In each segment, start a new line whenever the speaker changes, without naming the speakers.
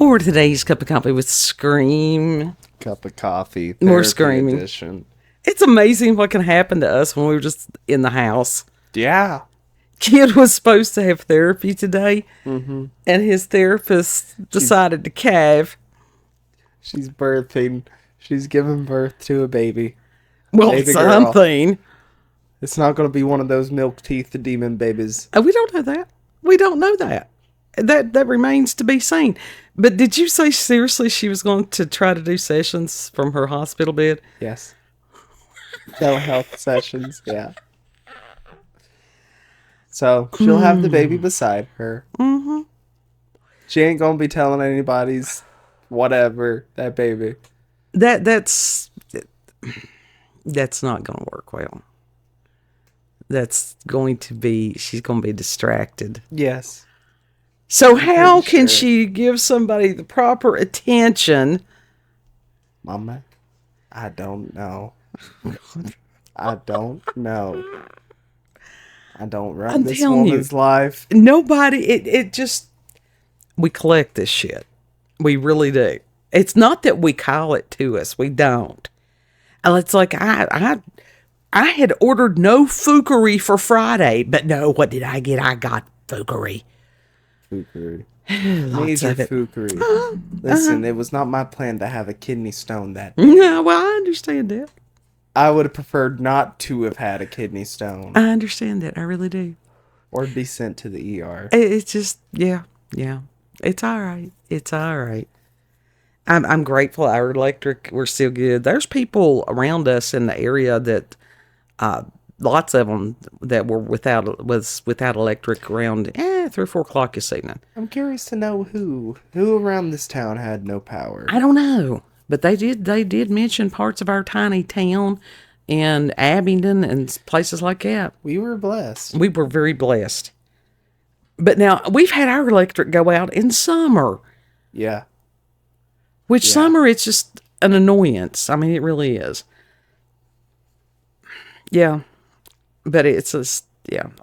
for today's cup of coffee with Scream.
Cup of coffee.
More screaming.
Edition.
It's amazing what can happen to us when we were just in the house.
Yeah.
Kid was supposed to have therapy today, and his therapist decided to cave.
She's birthing. She's giving birth to a baby.
Well,
Baby
something.
girl. It's not going to be one of those milk teeth demon babies.
We don't know that. We don't know that. That remains to be seen. But did you say seriously she was going to try to do sessions from her hospital bed?
Yes. Telehealth sessions, yeah. So, she'll have the baby beside her. Mm-hmm. She ain't going to be telling anybody's whatever, that baby.
That's not going to work well. She's going to be distracted.
Yes.
So how can she give somebody the proper attention?
Mama, I don't know. I don't know. I don't run this woman's life.
Nobody, we collect this shit. We really do. It's not that we call it to us. We don't. And it's like, I had ordered no fookery for Friday, but no, what did I get? I got fookery.
Fookery. Major fookery. Listen, it was not my plan to have a kidney stone that day.
No, well, I understand that.
I would have preferred not to have had a kidney stone.
I understand that. I really do.
Or be sent to the ER.
It's just, yeah. It's all right. It's all right. I'm grateful our electric, we're still good. There's people around us in the area that, lots of them that were without electric around 3 or 4 o'clock this evening.
I'm curious to know who around this town had no power.
I don't know, but they did mention parts of our tiny town and Abingdon and places like that.
We were blessed.
We were very blessed. But now we've had our electric go out in summer.
Yeah.
Summer, it's just an annoyance. I mean, it really is. Yeah. But it's just,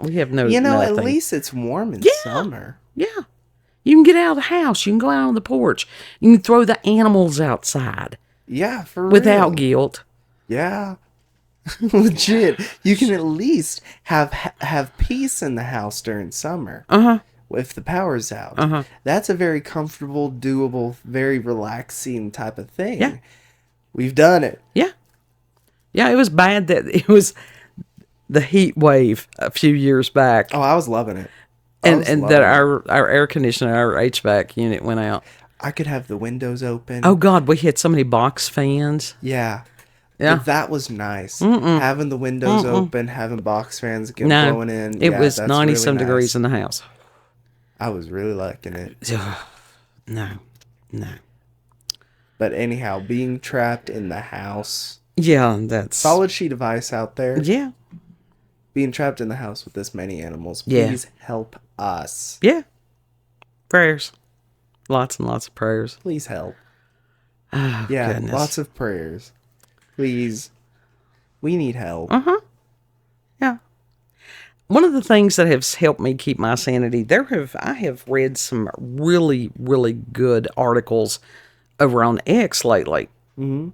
we have no,
nothing.
at
least it's warm in summer.
Yeah. You can get out of the house. You can go out on the porch. You can throw the animals outside.
Yeah, for real.
Without guilt.
Yeah. Legit. You can at least have peace in the house during summer. Uh-huh. If the power's out. Uh-huh. That's a very comfortable, doable, very relaxing type of thing.
Yeah.
We've done it.
Yeah. Yeah, it was bad that it was the heat wave a few years back.
Oh, I was loving it.
And that our air conditioner, our HVAC unit went out.
I could have the windows open.
Oh, God, we had so many box fans.
Yeah.
Yeah.
But that was nice. Having the windows open, having box fans blowing in.
It was 90-some really degrees in the house.
I was really liking it.
No.
But anyhow, being trapped in the house.
Yeah, that's...
Solid sheet of ice out there.
Yeah.
Being trapped in the house with this many animals. Please help us.
Yeah. Prayers. Lots and lots of prayers.
Please help.
Oh,
yeah,
goodness.
Lots of prayers. Please. We need help.
Uh-huh. Yeah. One of the things that has helped me keep my sanity, I have read some really, really good articles over on X lately. Mm-hmm.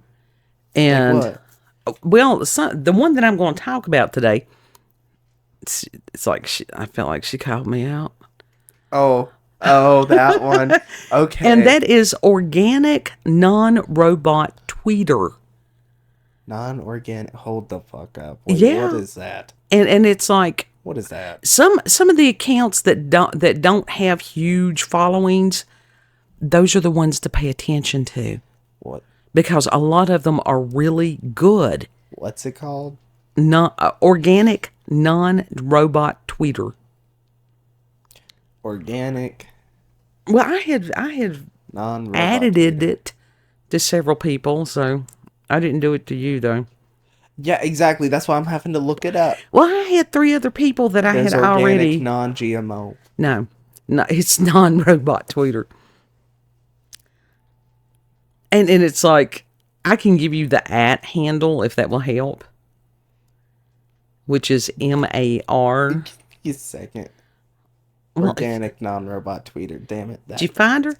And,
like what?
Well, the one that I'm going to talk about today, it's like I felt like she called me out.
Oh, that one. Okay.
And that is organic non-robot tweeter.
Non-organic. Hold the fuck up.
Yeah.
What is that?
And it's like,
what is that?
Some of the accounts that don't have huge followings, those are the ones to pay attention to.
What?
Because a lot of them are really good.
What's it called?
Organic non-robot tweeter.
Organic.
Well, I had added it to several people, so I didn't do it to you though.
Yeah, exactly. That's why I'm having to look it up.
Well, I had 3 other people that I had already.
Non-GMO.
No, it's non-robot tweeter. And it's like, I can give you the @ handle if that will help, which is MAR.
Give me a second. Organic non-robot tweeter. Damn it.
Did you find her?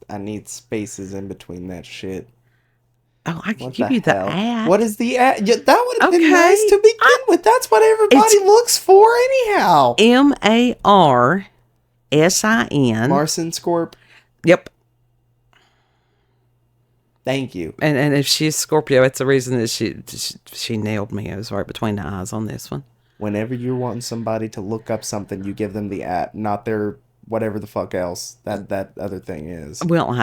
I need spaces in between that shit.
Oh, I can
What
give
the
you the
hell?
at.
What is the at? Yeah, that would have been
Okay.
nice to begin with. That's what everybody looks for anyhow.
MARSIN.
Marson Scorp.
Yep.
Thank you.
And if she's Scorpio, it's the reason that she nailed me. I was right between the eyes on this one.
Whenever you're wanting somebody to look up something, you give them the at, not their whatever the fuck else that other thing is.
Well,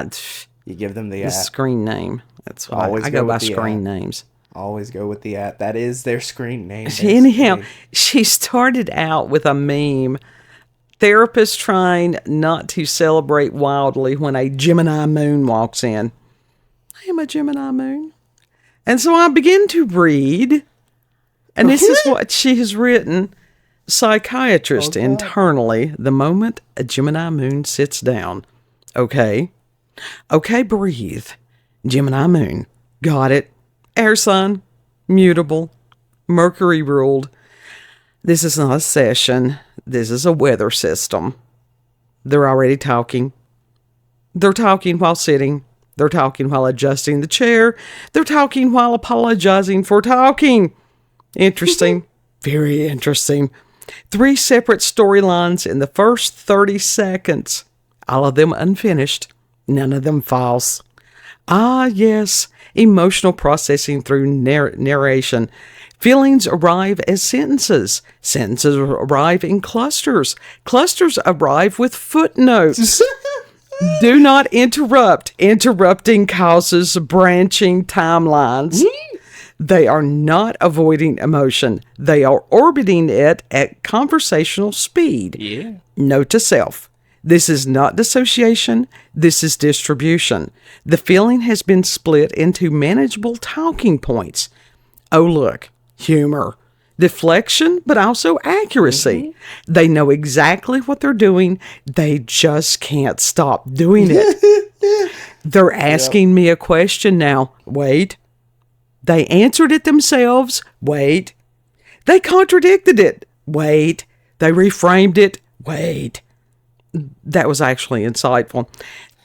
You give them the
the
at.
screen name. That's what
Always
I go by
with the
screen
at.
names.
Always go with the at. That is their screen name.
Anyhow, she started out with a meme. Therapist trying not to celebrate wildly when a Gemini moon walks in. I am a Gemini moon. And so I begin to read, and this is what she has written. Psychiatrist internally, the moment a Gemini moon sits down. Okay, breathe. Gemini moon. Got it. Air sign. Mutable. Mercury ruled. This is not a session. This is a weather system. They're already talking. They're talking while sitting. They're talking while adjusting the chair. They're talking while apologizing for talking. Interesting. Very interesting. 3 separate storylines in the first 30 seconds. All of them unfinished. None of them false. Ah, yes. Emotional processing through narration. Feelings arrive as sentences. Sentences arrive in clusters. Clusters arrive with footnotes. Do not interrupt. Interrupting causes branching timelines. They are not avoiding emotion. They are orbiting it at conversational speed.
Yeah.
Note to self. This is not dissociation. This is distribution. The feeling has been split into manageable talking points. Oh, look. Humor. Deflection, but also accuracy. They know exactly what they're doing. They just can't stop doing it. They're asking me a question now. Wait. They answered it themselves. Wait. They contradicted it. Wait. They reframed it. Wait. That was actually insightful.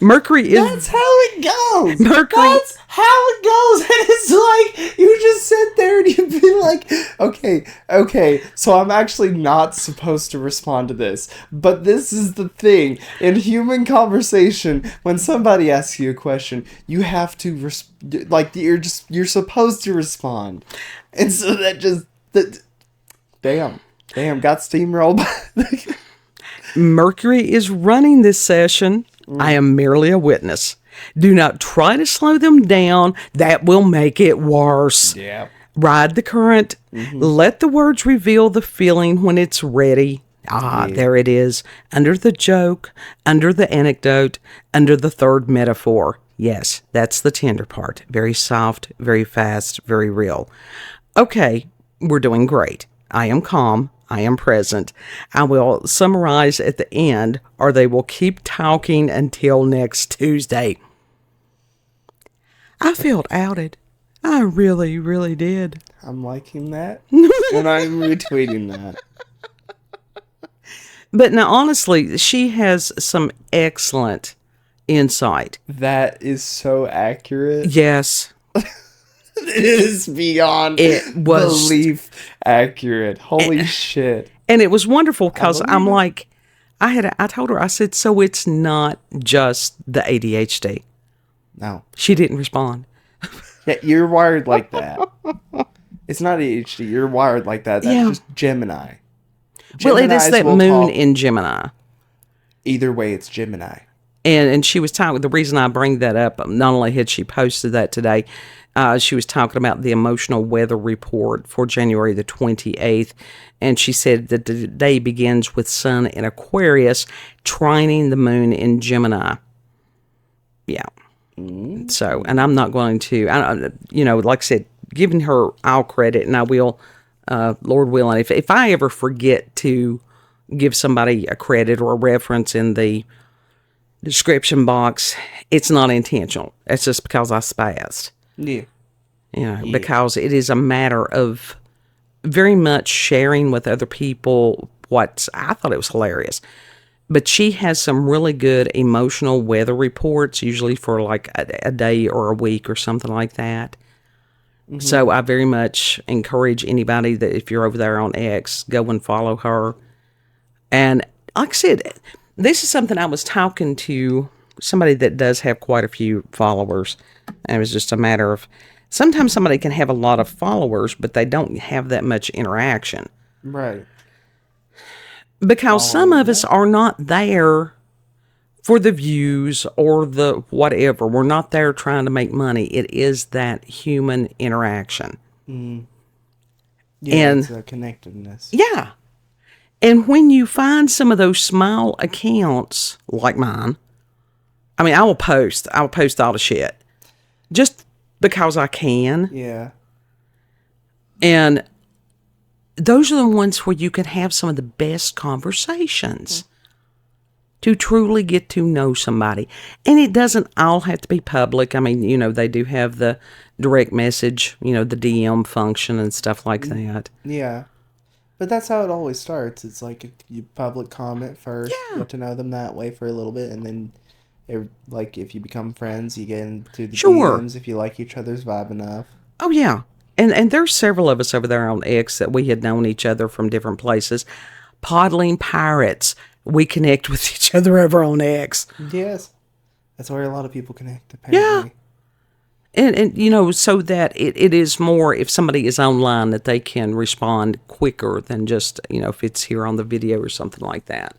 Mercury is...
That's how it goes.
Mercury...
That's how it goes. And it's like, you just sit there and you'd be like, okay, so I'm actually not supposed to respond to this. But this is the thing. In human conversation, when somebody asks you a question, you have to, you're supposed to respond. And so that just, damn, got steamrolled.
Mercury is running this session. I am merely a witness. Do not try to slow them down. That will make it worse.
Yeah.
Ride the current. Let the words reveal the feeling when it's ready. There it is. Under the joke, under the anecdote, under the third metaphor. Yes, that's the tender part. Very soft, very fast, very real. Okay, we're doing great. I am calm. I am present. I will summarize at the end, or they will keep talking until next Tuesday. I felt outed. I really, really did.
I'm liking that. And I'm retweeting that.
But now, honestly, she has some excellent insight.
That is so accurate.
Yes.
It is beyond belief accurate. Holy shit.
And it was wonderful because I'm like, I told her, I said, so it's not just the ADHD.
No.
She didn't respond.
Yeah, you're wired like that. It's not ADHD. You're wired like that. That's just Gemini.
Well, it is that moon in Gemini.
Either way, it's Gemini.
And she was talking, the reason I bring that up, not only had she posted that today, she was talking about the emotional weather report for January the 28th. And she said that the day begins with Sun in Aquarius, trining the moon in Gemini. Yeah. So, and I'm not going to, like I said, giving her all credit, and I will, Lord willing, if I ever forget to give somebody a credit or a reference in the description box, it's not intentional. It's just because I spazzed.
Yeah.
Because it is a matter of very much sharing with other people I thought it was hilarious. But she has some really good emotional weather reports, usually for like a day or a week or something like that. So I very much encourage anybody that if you're over there on X, go and follow her. And like I said, this is something I was talking to somebody that does have quite a few followers. And it was just a matter of sometimes somebody can have a lot of followers, but they don't have that much interaction.
Right.
Because some
Following
of us
that.
are not there for the views or the whatever. We're not there trying to make money. It is that human interaction.
Yeah,
And
it's a connectedness.
yeah. And when you find some of those small accounts like mine, I mean, I will post all the shit just because I can.
Yeah.
And those are the ones where you can have some of the best conversations to truly get to know somebody. And it doesn't all have to be public. I mean, they do have the direct message, the DM function and stuff like that.
Yeah. But that's how it always starts. It's like you public comment first,
Yeah.
get to know them that way for a little bit, and then, like, if you become friends, you get into the
Sure.
DMs if you like each other's vibe enough.
Oh, yeah. And there's several of us over there on X that we had known each other from different places. Podling Pirates. We connect with each other over on X.
Yes. That's where a lot of people connect, apparently.
And so that it is more, if somebody is online, that they can respond quicker than just, if it's here on the video or something like that.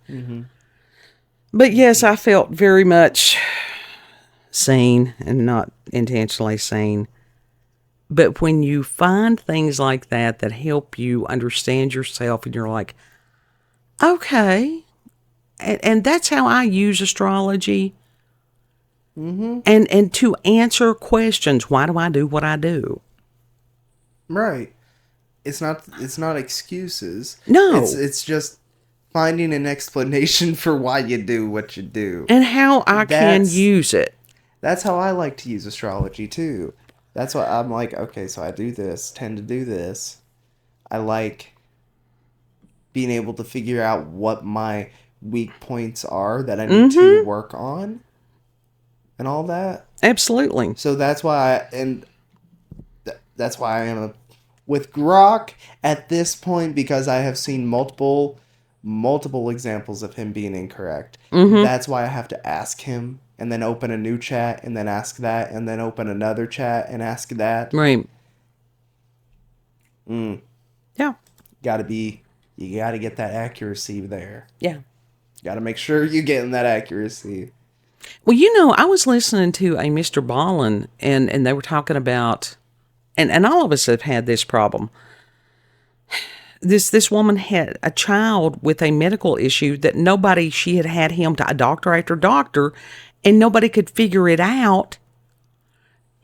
But yes, I felt very much seen and not intentionally seen. But when you find things like that help you understand yourself and you're like, okay. And that's how I use astrology. And to answer questions. Why do I do what I do?
Right. It's not excuses.
No.
It's just finding an explanation for why you do what you do.
And how I can use it.
That's how I like to use astrology too. That's why I'm like, okay, so I tend to do this. I like being able to figure out what my weak points are that I need to work on and all that.
Absolutely.
So that's why that's why I am with Grok at this point, because I have seen multiple examples of him being incorrect. That's why I have to ask him and then open a new chat and then ask that and then open another chat and ask that.
Right.
Yeah. You gotta get that accuracy there.
Yeah.
Gotta make sure you're getting that accuracy.
Well, I was listening to a Mr. Ballin and they were talking about, and all of us have had this problem. This woman had a child with a medical issue that she had him to a doctor after doctor, and nobody could figure it out.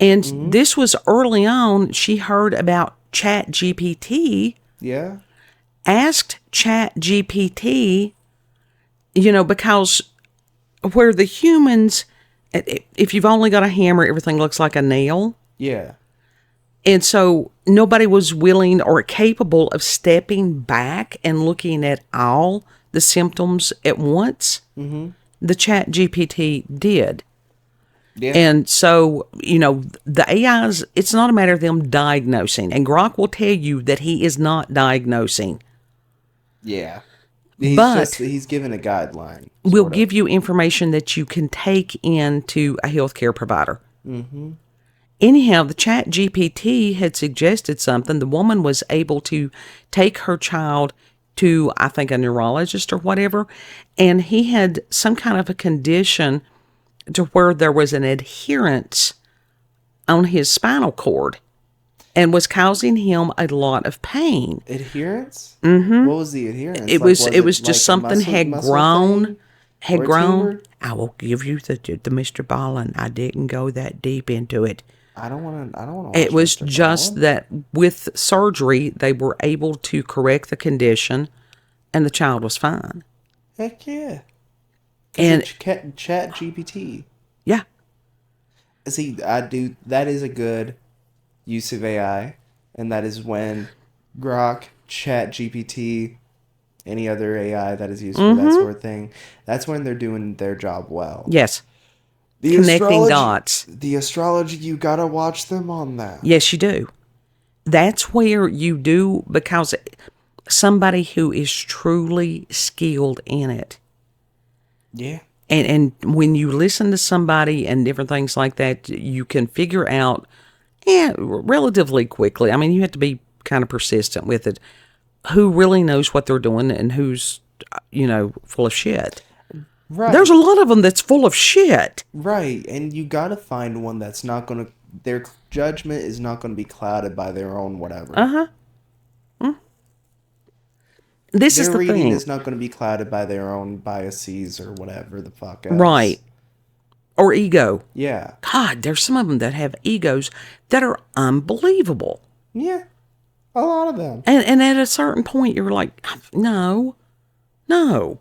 And this was early on. She heard about Chat GPT.
Yeah.
Asked Chat GPT, because where the humans, if you've only got a hammer, everything looks like a nail.
Yeah.
And so nobody was willing or capable of stepping back and looking at all the symptoms at once. The Chat GPT did.
Yeah.
And so, the AIs, it's not a matter of them diagnosing. And Grok will tell you that he is not diagnosing.
Yeah. He's given a guideline.
Will give you information that you can take into a healthcare provider. Anyhow, the Chat GPT had suggested something. The woman was able to take her child to, I think, a neurologist or whatever, and he had some kind of a condition to where there was an adherence on his spinal cord and was causing him a lot of pain.
Adherence? What was the adherence?
It was just something had grown. I will give you the Mr. Ballin. I didn't go that deep into it.
I don't want to.
It was just that with surgery, they were able to correct the condition, and the child was fine.
Heck yeah!
And
Chat GPT.
Yeah.
See, that is a good use of AI, and that is when Grok, Chat GPT, any other AI that is used for that sort of thing, that's when they're doing their job well.
Yes. Connecting dots.
The astrology, you gotta watch them on that.
Yes, you do. That's where you do, because somebody who is truly skilled in it.
Yeah.
And when you listen to somebody and different things like that, you can figure out, relatively quickly. I mean, you have to be kind of persistent with it. Who really knows what they're doing and who's, full of shit.
Right.
There's a lot of them that's full of shit.
Right. And you gotta find one that's not gonna, their judgment is not gonna be clouded by their own whatever.
Uh-huh. This is the thing. Their reading
is not going to be clouded by their own biases or whatever the fuck else.
Right. Or ego.
Yeah.
God, there's some of them that have egos that are unbelievable.
Yeah. A lot of them.
And at a certain point, you're like, no. That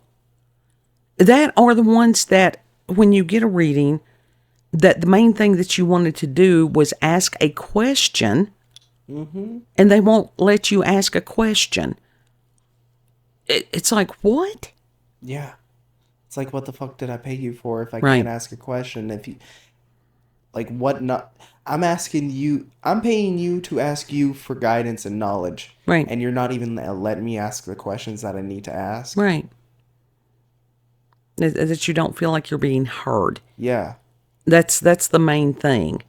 are the ones that, when you get a reading, that the main thing that you wanted to do was ask a question, and they won't let you ask a question. It's like, what?
Yeah. It's like, what the fuck did I pay you for if I can't ask a question? If you, like, what not? I'm paying you to ask you for guidance and knowledge.
Right.
And you're not even letting me ask the questions that I need to ask.
Right. That you don't feel like you're being heard.
Yeah.
That's the main thing.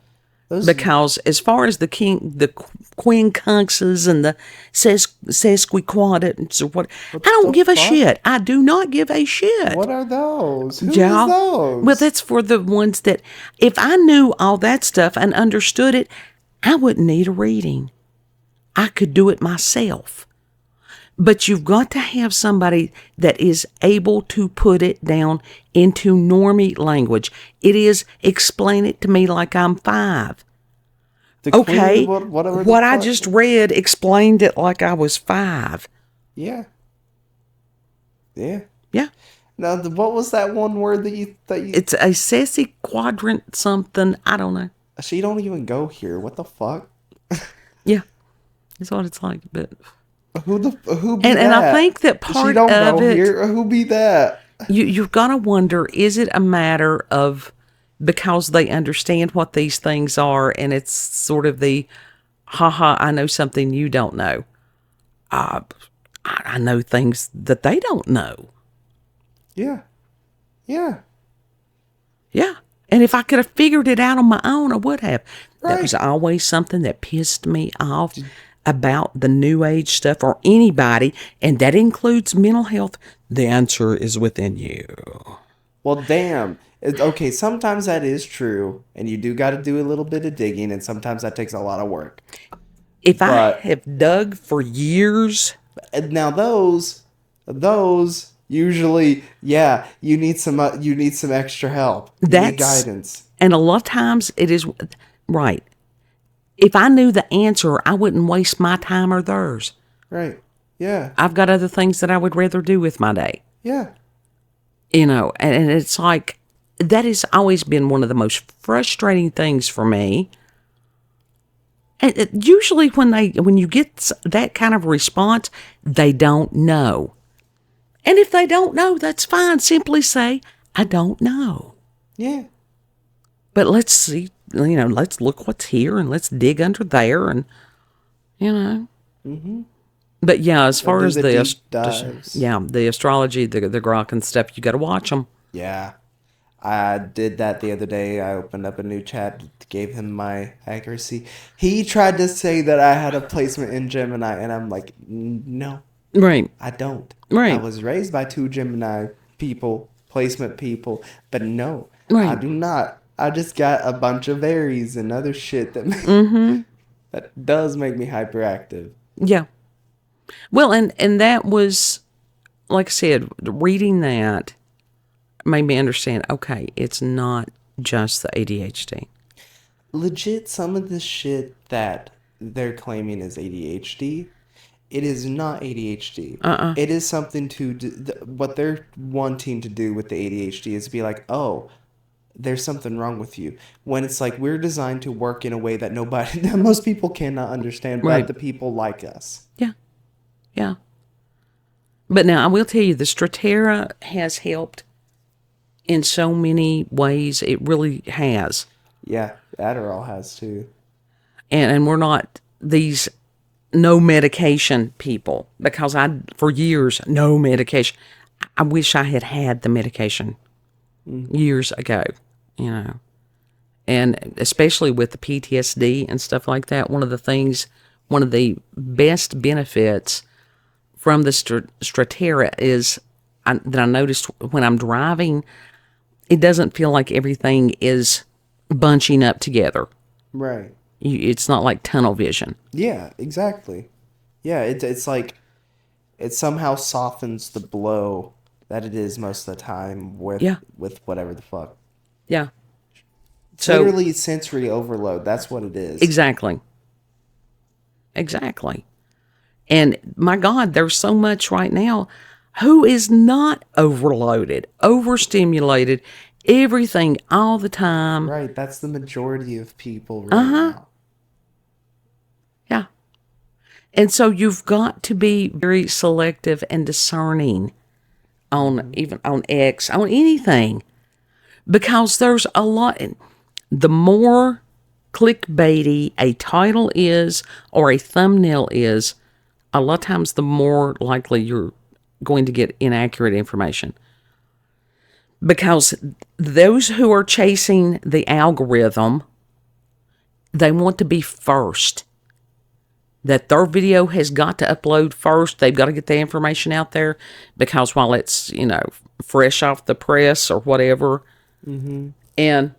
Because as far as the quincunxes and the sesquiquadrats or what, I don't give a shit. I do not give a shit.
What are those? Who is those?
Well, that's for the ones that, if I knew all that stuff and understood it, I wouldn't need a reading. I could do it myself. But you've got to have somebody that is able to put it down into normie language. It is, explain it to me like I'm 5. Okay, what I just read explained it like I was 5.
Yeah. Yeah.
Yeah.
Now, what was that one word that you...
It's a sesquiquadrant something. I don't know.
She don't even go here. What the fuck?
Yeah. That's what it's like, but...
Who be that?
And I think that part
don't
of
go
it,
here. Who be that?
You've got to wonder: is it a matter of because they understand what these things are, and it's sort of the, haha, I know something you don't know. I know things that they don't know.
Yeah, yeah,
yeah. And if I could have figured it out on my own, I would have.
Right.
That was always something that pissed me off about the new age stuff or anybody, and that includes mental health. The answer is within you.
Well, damn. Okay, sometimes that is true, and you do got to do a little bit of digging, and sometimes that takes a lot of work.
I have dug for years.
Now those usually, yeah, you need some extra help. You need guidance.
And a lot of times it is right. If I knew the answer, I wouldn't waste my time or theirs.
Right. Yeah.
I've got other things that I would rather do with my day.
Yeah.
And it's like, that has always been one of the most frustrating things for me. And usually when you get that kind of response, they don't know. And if they don't know, that's fine. Simply say, I don't know.
Yeah.
But let's see, let's look what's here and let's dig under there and, Mm-hmm. But yeah, as far as the astrology, the grok and stuff, you got to watch them.
Yeah. I did that the other day. I opened up a new chat, gave him my accuracy. He tried to say that I had a placement in Gemini, and I'm like, no.
Right.
I don't.
Right.
I was raised by 2 Gemini people, placement people, but no.
Right.
I do not. I just got a bunch of Aries and other shit that that does make me hyperactive.
Yeah. Well, and that was, like I said, reading that made me understand, okay, it's not just the ADHD.
Legit, some of the shit that they're claiming is ADHD, it is not ADHD. It is something to what they're wanting to do with the ADHD is be like, oh, there's something wrong with you. When it's like, we're designed to work in a way that most people cannot understand, but the people like us.
Yeah. Yeah. But now I will tell you, the Stratera has helped in so many ways. It really has.
Yeah, Adderall has too.
And we're not these no medication people, because for years, no medication. I wish I had had the medication years ago, you know. And especially with the PTSD and stuff like that, one of the best benefits from the Stratera is that I noticed when I'm driving, it doesn't feel like everything is bunching up together.
Right.
It's not like tunnel vision.
Yeah, exactly. Yeah, it's like it somehow softens the blow that it is most of the time with whatever the fuck.
Yeah.
So literally sensory overload. That's what it is.
Exactly. And my God, there's so much right now. Who is not overloaded, overstimulated, everything all the time?
Right. That's the majority of people right now.
Yeah. And so you've got to be very selective and discerning on even on X, on anything, because there's a lot. The more clickbaity a title is or a thumbnail is, a lot of times the more likely you're going to get inaccurate information. Because those who are chasing the algorithm, they want to be first. That their video has got to upload first. They've got to get the information out there, because while it's, fresh off the press or whatever. Mm-hmm. And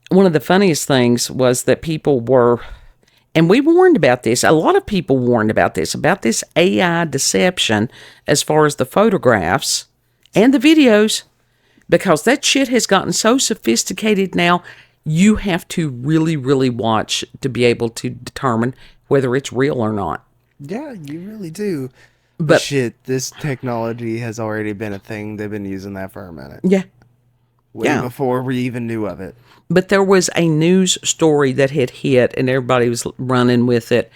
one of the funniest things was that people were, and we warned about this, a lot of people warned about this AI deception as far as the photographs and the videos, because that shit has gotten so sophisticated now. You have to really, really watch to be able to determine whether it's real or not.
Yeah, you really do. But shit, this technology has already been a thing. They've been using that for a minute.
Yeah.
Way before we even knew of it.
But there was a news story that had hit, and everybody was running with it.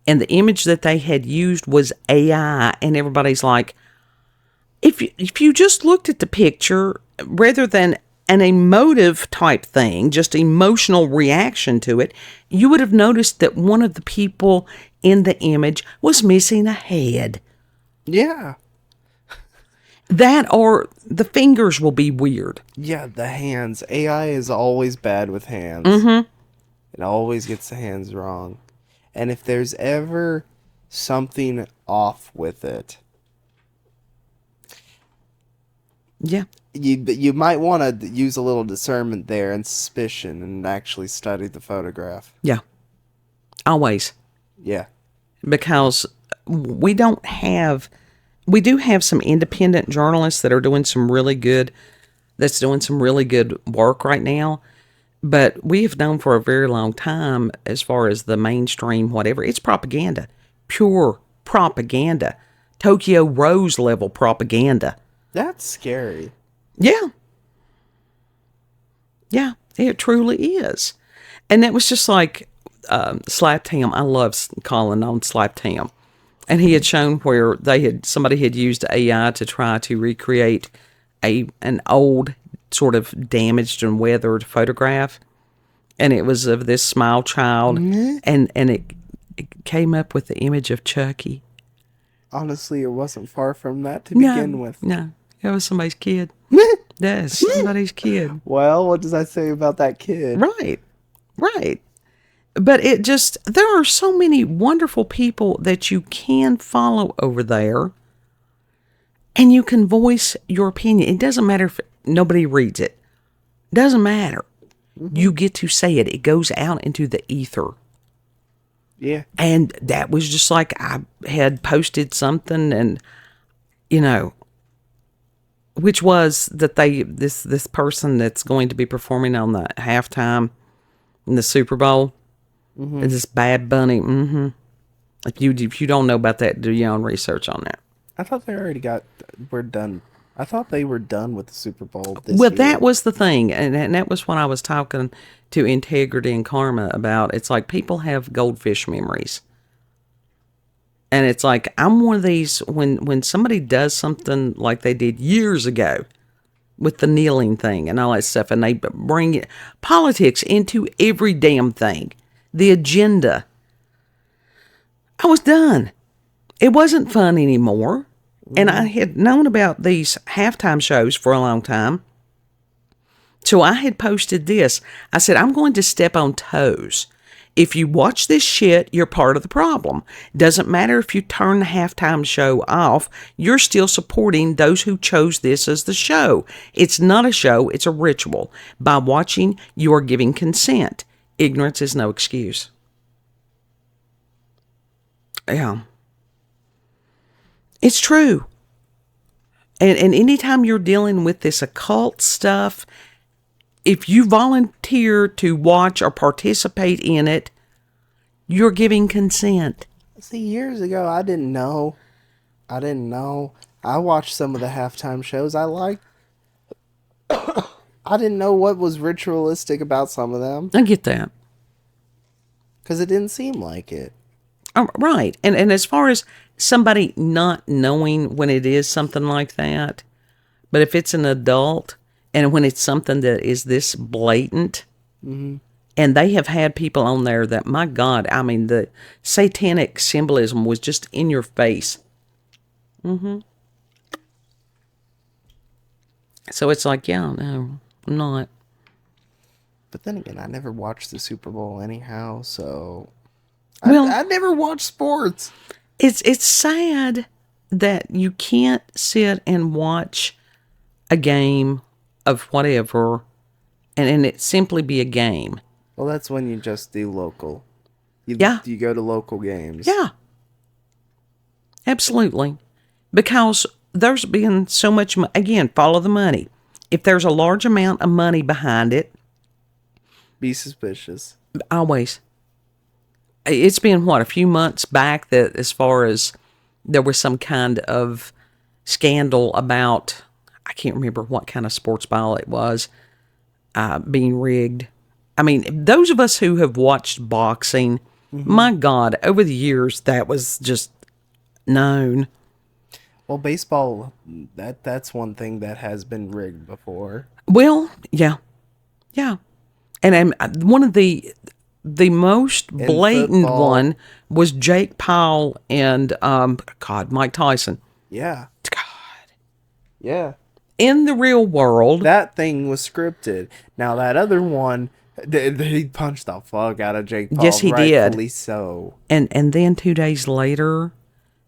And the image that they had used was AI, and everybody's like, if you just looked at the picture rather than an emotive type thing, just emotional reaction to it, you would have noticed that one of the people in the image was missing a head.
Yeah.
That or the fingers will be weird.
Yeah, the hands. AI is always bad with hands. Mm-hmm. It always gets the hands wrong. And if there's ever something off with it,
yeah,
you might want to use a little discernment there and suspicion and actually study the photograph.
Yeah. Always.
Yeah.
Because we do have some independent journalists that are doing some really good work right now. But we have known for a very long time, as far as the mainstream, whatever, it's propaganda. Pure propaganda. Tokyo Rose level propaganda.
That's scary.
Yeah. Yeah, it truly is. And that was just like Slap Tam. I love calling on Slap Tam. And he had shown where somebody had used AI to try to recreate an old, sort of damaged and weathered photograph. And it was of this small child. Mm-hmm. And it came up with the image of Chucky.
Honestly, it wasn't far from that to begin with.
No, it was somebody's kid. Yes, somebody's kid.
Well, what does that say about that kid?
Right. But there are so many wonderful people that you can follow over there, and you can voice your opinion. It doesn't matter if nobody reads it. It doesn't matter. Mm-hmm. You get to say it. It goes out into the ether.
Yeah.
And that was just like I had posted something, and, which was that this person that's going to be performing on the halftime in the Super Bowl, mm-hmm. This Bad Bunny. Mm-hmm. If you don't know about that, do your own research on that.
I thought we're done. I thought they were done with the Super Bowl
this year. That was the thing, and that was when I was talking to Integrity and Karma about. It's like people have goldfish memories. And it's like, I'm one of these, when somebody does something like they did years ago with the kneeling thing and all that stuff, and they bring it, politics into every damn thing, the agenda, I was done. It wasn't fun anymore. And I had known about these halftime shows for a long time. So I had posted this. I said, I'm going to step on toes. If you watch this shit, you're part of the problem. Doesn't matter if you turn the halftime show off, you're still supporting those who chose this as the show. It's not a show, it's a ritual. By watching, you are giving consent. Ignorance is no excuse. Yeah. It's true. And anytime you're dealing with this occult stuff, if you volunteer to watch or participate in it, you're giving consent.
See, years ago, I didn't know. I watched some of the halftime shows. I didn't know what was ritualistic about some of them.
I get that.
Because it didn't seem like it.
Right. And as far as somebody not knowing when it is something like that, but if it's an adult, and when it's something that is this blatant, and they have had people on there that, my God, I mean, the satanic symbolism was just in your face. So it's like, yeah, no, I'm not.
But then again, I never watched the Super Bowl anyhow, so...
Well,
I never watched sports.
It's sad that you can't sit and watch a game of whatever, and it simply be a game.
Well, that's when you just do local. You go to local games.
Yeah. Absolutely. Because there's been so much, again, follow the money. If there's a large amount of money behind it,
be suspicious.
Always. It's been, a few months back that as far as there was some kind of scandal about, I can't remember what kind of sports ball it was, being rigged. I mean, those of us who have watched boxing, my God, over the years, that was just known.
Well, baseball, that's one thing that has been rigged before.
Well, yeah. Yeah. And one of the most blatant one was Jake Paul and, Mike Tyson.
Yeah.
God.
Yeah.
In the real world,
that thing was scripted. Now that other one, he punched the fuck out of Jake Paul.
Yes, he
rightfully
did.
So.
And then 2 days later,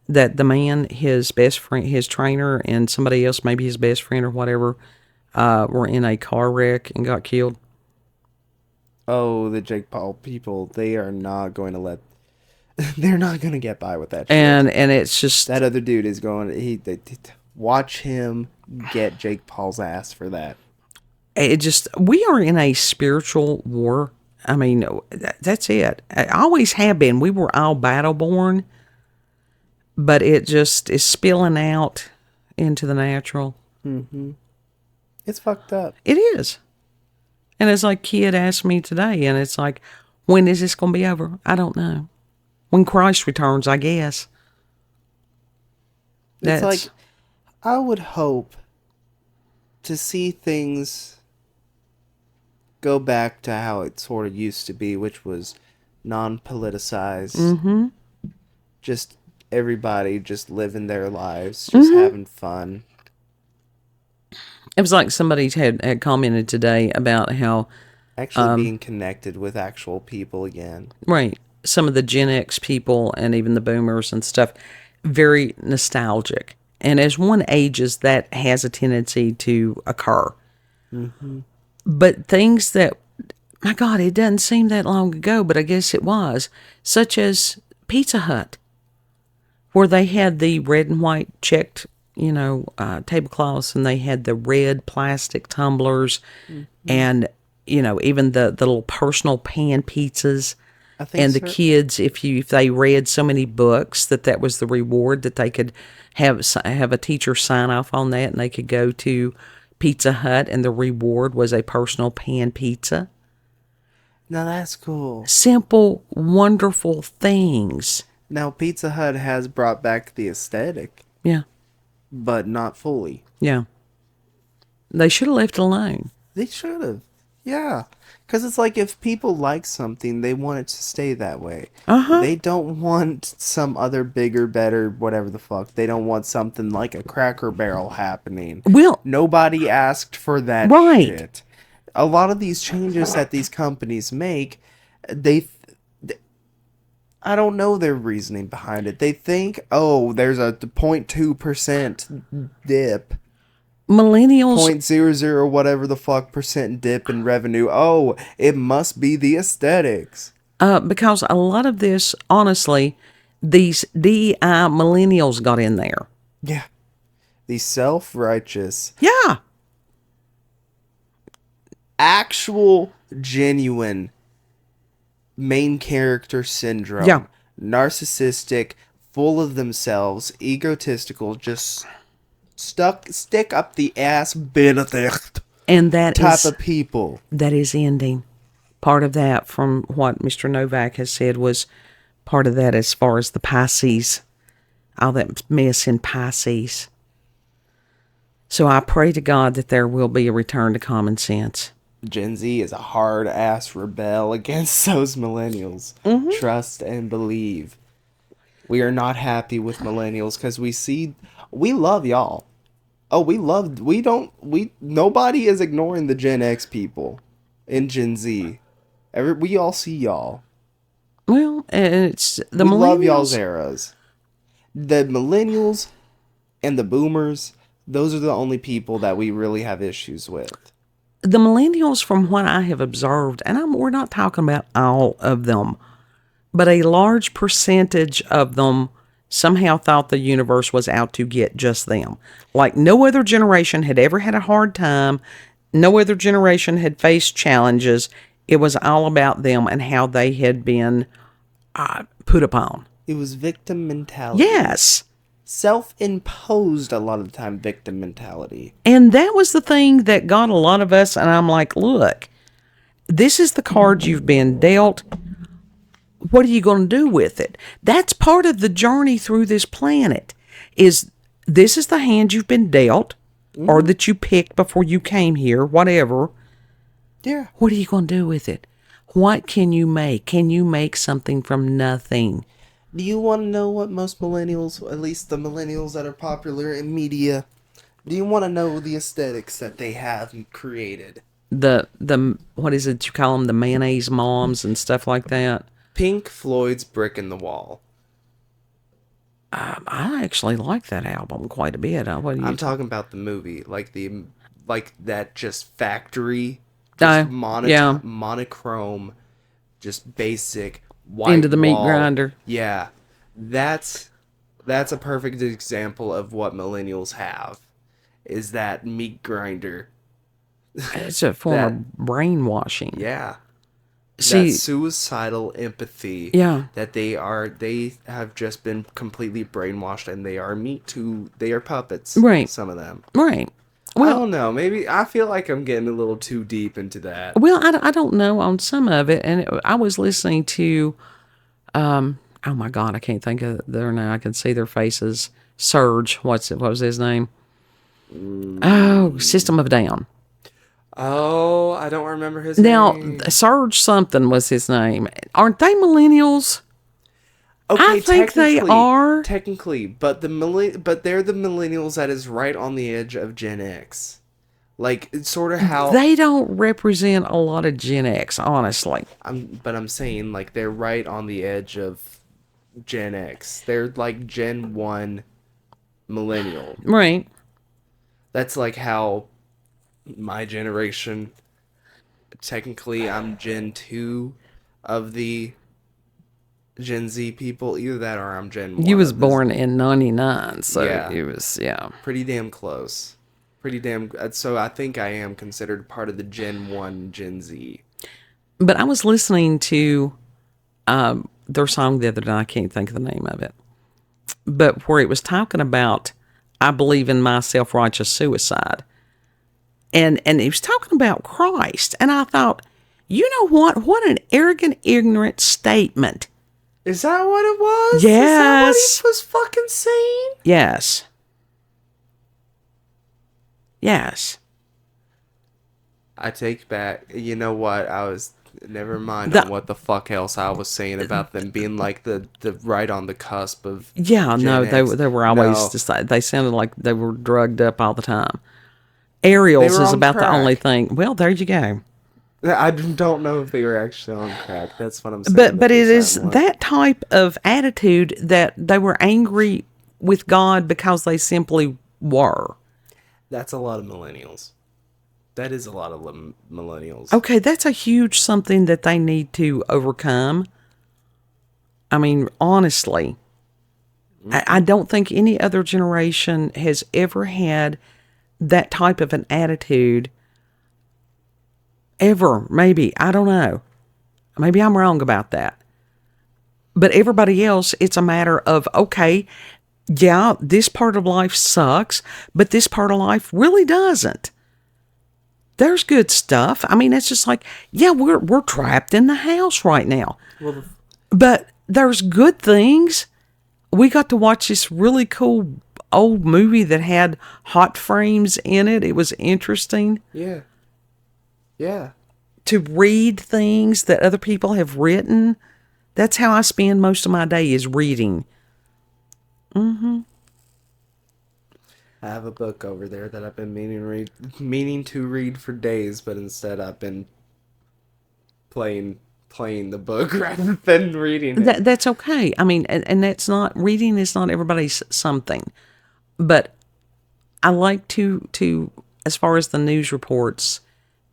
that the man, his best friend, his trainer, and somebody else, maybe his best friend or whatever, were in a car wreck and got killed.
Oh, the Jake Paul people, they are not going to let... They're not going to get by with that shit.
And it's just...
That other dude is going... Watch him get Jake Paul's ass for that.
It just... We are in a spiritual war. I mean, that's it. I always have been. We were all battle-born. But it just is spilling out into the natural.
Mm-hmm. It's fucked up.
It is. And it's like kid asked me today, and it's like, when is this going to be over? I don't know. When Christ returns, I guess.
It's like, I would hope to see things go back to how it sort of used to be, which was non-politicized.
Mm-hmm.
Just everybody just living their lives, just having fun.
It was like somebody had commented today about how...
Actually being connected with actual people again.
Right. Some of the Gen X people and even the boomers and stuff, very nostalgic. And as one ages, that has a tendency to occur.
Mm-hmm.
But things that, my God, it doesn't seem that long ago, but I guess it was, such Pizza Hut, where they had the red and white checked, tablecloths, and they had the red plastic tumblers, and, even the little personal pan pizzas. And the kids, if they read so many books, that was the reward, that they could have a teacher sign off on that, and they could go to Pizza Hut, and the reward was a personal pan pizza.
Now that's cool.
Simple, wonderful things.
Now, Pizza Hut has brought back the aesthetic,
Yeah.
but not fully.
Yeah. They should have left it alone.
They should have. Yeah. Because it's like if people like something, they want it to stay that way.
Uh-huh.
They don't want some other bigger, better, whatever the fuck. They don't want something like a Cracker Barrel happening.
Well,
Nobody asked for that
right.
shit. A lot of these changes that these companies make, I don't know their reasoning behind it. They think, oh, there's a 0.2% dip.
Millennials
0.00 whatever the fuck percent dip in revenue. Oh, it must be the aesthetics.
because a lot of this, honestly, these DEI millennials got in there.
Yeah. The self-righteous,
Yeah.
actual, genuine main character syndrome.
Yeah.
Narcissistic, full of themselves, egotistical, just stick up the ass Benedict
And that
type of people.
that is ending. Part of that, from what Mr. Novak has said, was part of that as far as the Pisces, all that mess in Pisces. So I pray to God that there will be a return to common sense.
Gen Z is a hard ass rebel against those millennials.
Mm-hmm.
Trust and believe. We are not happy with millennials because we love y'all. Oh, nobody is ignoring the Gen X people in Gen Z. We all see y'all.
Well, it's the
We
millennials.
love y'all's eras. The millennials and the boomers, those are the only people that we really have issues with.
The millennials, from what I have observed, and we're not talking about all of them, but a large percentage of them somehow thought the universe was out to get just them. Like no other generation had ever had a hard time. No other generation had faced challenges. It was all about them and how they had been put upon.
It was victim mentality.
Yes.
Self-imposed a lot of the time victim mentality.
And that was the thing that got a lot of us. And I'm like, look, this is the card you've been dealt. What are you going to do with it? That's part of the journey through this planet. This is the hand you've been dealt, or that you picked before you came here, whatever.
Yeah.
What are you going to do with it? What can you make? Can you make something from nothing?
Do you want to know what most millennials, at least the millennials that are popular in media, do you want to know the aesthetics that they have created?
The what is it you call them? The mayonnaise moms and stuff like that.
Pink Floyd's Brick in the Wall.
I actually like that album quite a bit.
I'm talking about the movie, like that just factory,
Yeah.
monochrome, just basic white
Into the meat
wall.
grinder.
Yeah, that's a perfect example of what millennials have, is that meat grinder.
It's a form of brainwashing.
Yeah.
See,
that suicidal empathy.
Yeah.
That they have just been completely brainwashed, and they are puppets.
Right.
Some of them.
Right.
I
Well,
don't know. Maybe I feel like I'm getting a little too deep into that.
well, I don't know on some of it, and I was listening to, oh my God, I can't think of their name. I can see their faces. Surge, what was his name? Oh, System of a Down.
Oh, I don't remember his
Now,
name.
Surge something was his name. Aren't they millennials?
Okay,
I think they are.
Technically, but they're the millennials that is right on the edge of Gen X. Like, it's sort of how
They don't represent a lot of Gen X, honestly.
I'm saying, like, they're right on the edge of Gen X. They're like Gen 1 millennial.
Right.
That's like how my generation, technically I'm Gen 2 of the Gen Z people. Either that or I'm Gen 1.
You was born in 99, so
Yeah.
it was, yeah.
Pretty damn close. So I think I am considered part of the Gen 1 Gen Z.
But I was listening to their song the other day. I can't think of the name of it. But where it was talking about, I believe in my self-righteous suicide. And he was talking about Christ. And I thought, you know what? What an arrogant, ignorant statement
Is that what it was?
Yes.
Is that what he was fucking saying?
Yes. Yes.
I take back. You know what? I was. Never mind
The-
on what the fuck else I was saying about them being like the right on the cusp of.
Yeah,
Gen
no,
X.
they were always
No,
just like, they sounded like they were drugged up all the time.
they
Aerials
were
is
on
about the only
crack.
thing. Well, there you go.
I don't know if they were actually on crack. That's what I'm saying.
But
That they
it is
sound like.
that type of attitude that they were angry with God because they simply were.
That's a lot of millennials. That is a lot of millennials.
Okay, that's a huge something that they need to overcome. I mean, honestly, I don't think any other generation has ever had that type of an attitude ever. Maybe. I don't know. Maybe I'm wrong about that. But everybody else, it's a matter of, okay, yeah, this part of life sucks, but this part of life really doesn't. There's good stuff. I mean, it's just like, yeah, we're trapped in the house right now.
Well,
But there's good things. We got to watch this really cool old movie that had hot frames in it. It was interesting
yeah. Yeah.
to read things that other people have written. That's how I spend most of my day, is reading.
I have a book over there that I've been meaning to read for days, but instead I've been playing the book rather than reading it.
That's okay. I mean, and that's not, reading is not everybody's something. But I like to as far as the news reports,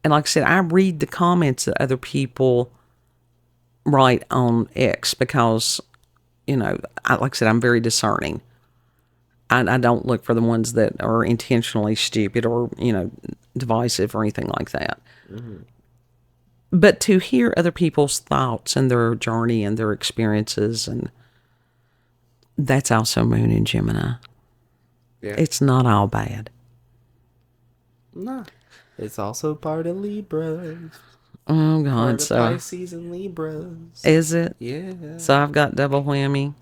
and like I said, I read the comments that other people write on X because, like I said, I'm very discerning. I don't look for the ones that are intentionally stupid or, divisive or anything like that. But to hear other people's thoughts and their journey and their experiences, and that's also Moon and Gemini.
Yeah.
It's not all bad.
No. It's also part of Libras.
Oh, God.
Part of
So,
Pisces and Libras.
is it?
Yeah.
So I've got double whammy.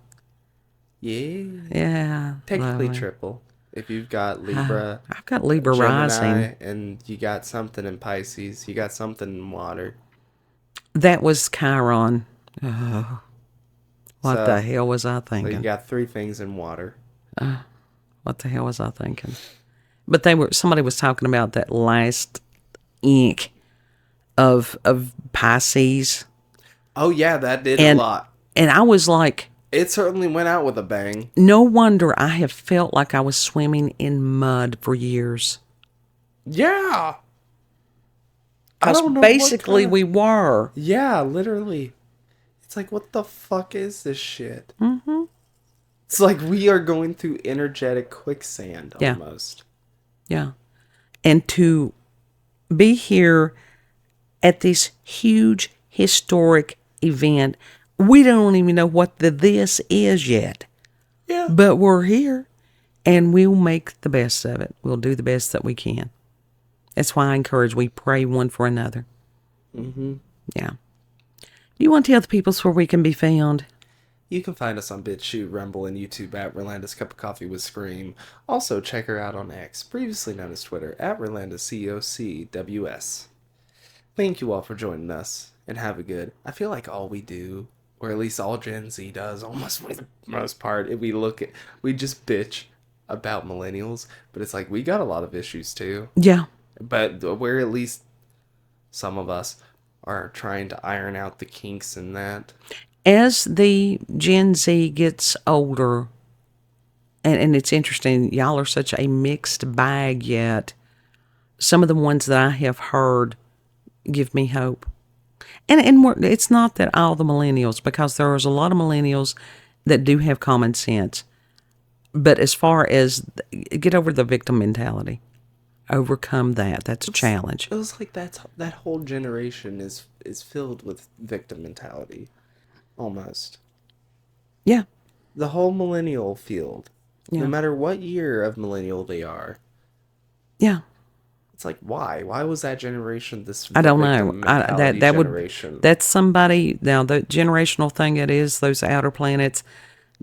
Yeah.
Yeah.
Technically
lovely.
triple. If you've got Libra,
I've got Libra
Gemini,
rising.
and you got something in Pisces, you got something in water.
That was Chiron. Oh, what
So,
the hell was I
So you
thinking?
got 3 things in water.
What the hell was I thinking? But somebody was talking about that last ink of Pisces,
Oh yeah, that did
and
a lot.
and I was like,
It certainly went out with a bang.
no wonder I have felt like I was swimming in mud for years.
Yeah. I
Because
don't know
basically
what
we were.
Yeah, literally. It's like, what the fuck is this shit? Mm-hmm. It's like we are going through energetic quicksand
Yeah.
almost.
Yeah. And to be here at this huge historic event, we don't even know what this is yet.
Yeah.
But we're here, and we'll make the best of it. We'll do the best that we can. That's why I encourage, we pray one for another.
Mm-hmm.
Yeah. You want to tell the people where we can be found?
You can find us on BitChute, Rumble, and YouTube at Rolanda's Cup of Coffee with Scream. Also, check her out on X, previously known as Twitter, at RolandaCOCWS. Thank you all for joining us, and have a good. I feel like all we do, or at least all Gen Z does, almost for the most part, if we just bitch about millennials, but it's like we got a lot of issues too.
Yeah.
But we're at least, some of us, are trying to iron out the kinks in that.
As the Gen Z gets older, and it's interesting, y'all are such a mixed bag yet. Some of the ones that I have heard give me hope. And it's not that all the millennials, because there is a lot of millennials that do have common sense. But as far as get over the victim mentality, overcome that. That's a challenge.
It was like that whole generation is filled with victim mentality, almost.
Yeah.
The whole millennial field,
Yeah.
no matter what year of millennial they are.
Yeah.
It's like, why? Why was that generation
I
the
don't know.
victim mentality generation?
That's somebody, now the generational thing it is, those outer planets,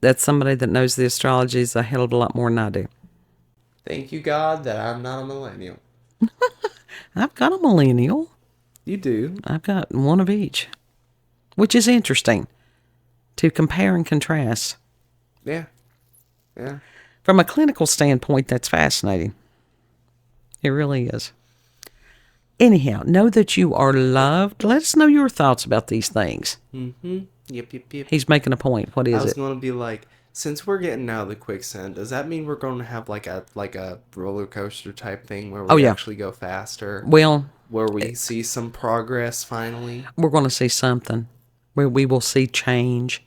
that's somebody that knows the astrology is a hell of a lot more than I do.
Thank you, God, that I'm not a millennial.
I've got a millennial.
You do.
I've got one of each, which is interesting to compare and contrast.
Yeah. Yeah.
From a clinical standpoint, that's fascinating. It really is. Anyhow, know that you are loved. Let us know your thoughts about these things.
Mm-hmm. Yep.
He's making a point. What is it?
I was going to be like, since we're getting out of the quicksand, does that mean we're going to have like a roller coaster type thing where we actually go faster?
Well,
where we see some progress finally?
We're going to see something where we will see change.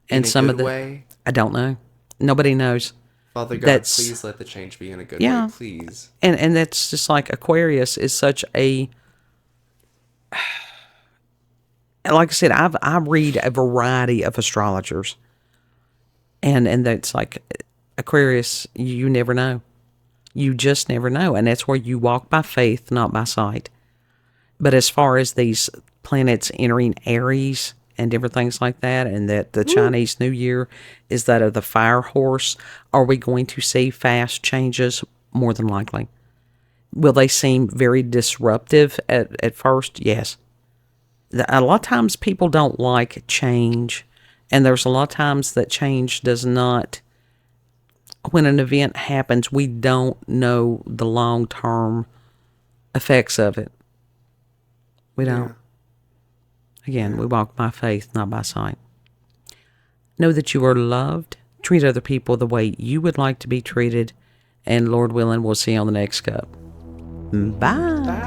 In a good way?
I don't know. Nobody knows.
Father God, please let the change be in a good way, please.
And that's just like Aquarius is such a, like I said, I read a variety of astrologers, and that's like Aquarius. You never know. You just never know, and that's where you walk by faith, not by sight. But as far as these planets entering Aries and different things like that, and that the Chinese New Year is that of the fire horse, are we going to see fast changes? More than likely. Will they seem very disruptive at first? Yes. A lot of times people don't like change, and there's a lot of times that change does not, when an event happens, we don't know the long-term effects of it. We don't. Again, we walk by faith, not by sight. Know that you are loved. Treat other people the way you would like to be treated. And Lord willing, we'll see you on the next cup. Bye.